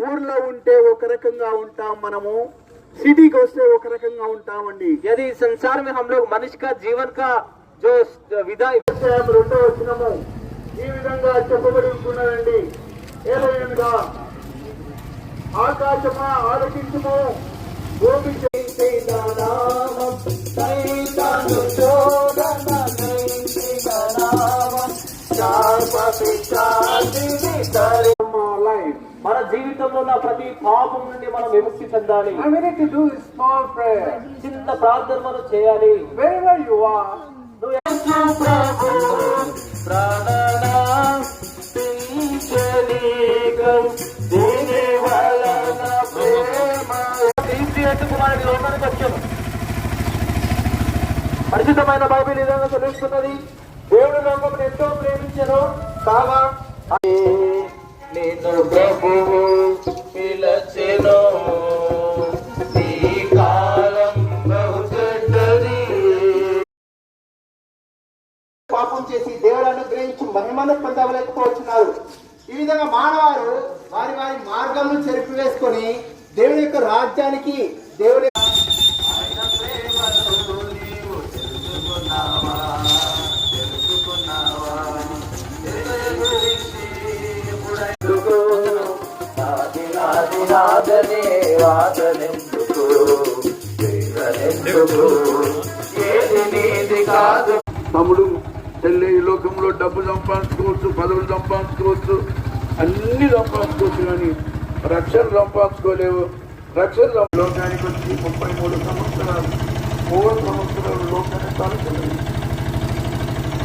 ఊర్లో ఉంటే ఒక రకంగా ఉంటాం మనము, సిటీకి వస్తే ఒక రకంగా ఉంటామండి. यदि संसार में हम लोग मनुष्य का जीवन का जो विधा రెండో వచనము ఈ విధంగా చెప్పబడి ఉంటున్నారండి. ఏలయనగా ఆకాశమా ఆలకించుము, భూమి మన జీవితంలో ఉన్న ప్రతి పాపం నుండి మనం విముక్తి చెందాలి. చిన్న ప్రార్థన మనం చేయాలి. కుమారుడి లోకానికి వచ్చాము. పరిశుద్ధమైన బైబిల్ ఈ విధంగా తెలుస్తున్నది. దేవుడు లోకమును ఎంతో ప్రేమించను కాగా నేను ప్రభువు పిలచెను, ఈ కాలం బహుచెడ్డది. పాపం చేసి దేవుడు అనుగ్రహించి మహిమను పొందలేకపోతున్నారు. ఈ విధంగా మానవారు వారి వారి మార్గంలో చెరుపు వేసుకొని దేవుని యొక్క రాజ్యానికి దేవుని తమ్ముడు చెల్లి ఈ లోకంలో డబ్బు సంపాదించుకోవచ్చు, పదవులు సంపాదించుకోవచ్చు, అన్ని సంపాదించుకోవచ్చు, కానీ రక్షణ సంపాదించుకోలేవు. రక్షణ లోకానికి వచ్చి 33 సంవత్సరాలు 3 సంవత్సరాలు లోకాన్ని తలుచులేదు.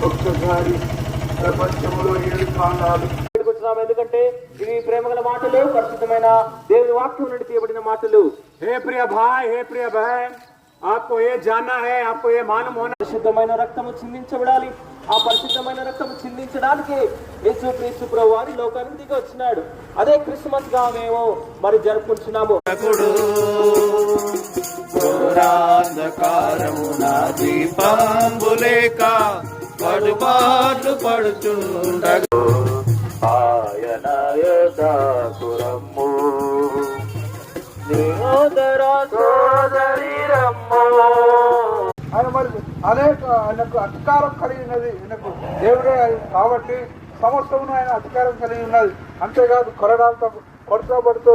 ఒక్కసారి ప్రపంచంలో 7 కాలాలు ఎందుకంటే ఇవి ప్రేమగల మాటలు, పరిశుద్ధమైన దేవుని వాక్యం నుండి తీయబడిన మాటలు. हे प्रिय भाई, हे प्रिय बहन, आपको ये जानना है, आपको ये मालूम होना, పరిశుద్ధమైన రక్తము చిందించబడాలి. ఆ పరిశుద్ధమైన రక్తము చిందించడానికి యేసుక్రీస్తు ప్రభువారు లోకానికి దిగి వచ్చినాడు. అదే క్రిస్మస్ గా మేము మరి జరుపుకుంటున్నాము. ఆయన యదాపురము ఆయన మరి అనేక ఆయనకు అధికారం కలిగి ఉన్నది. ఆయనకు దేవుడే కాబట్టి సమస్తమును ఆయన అధికారం కలిగి ఉన్నది. అంతేకాదు కొరడాలతో కొడతబడుతూ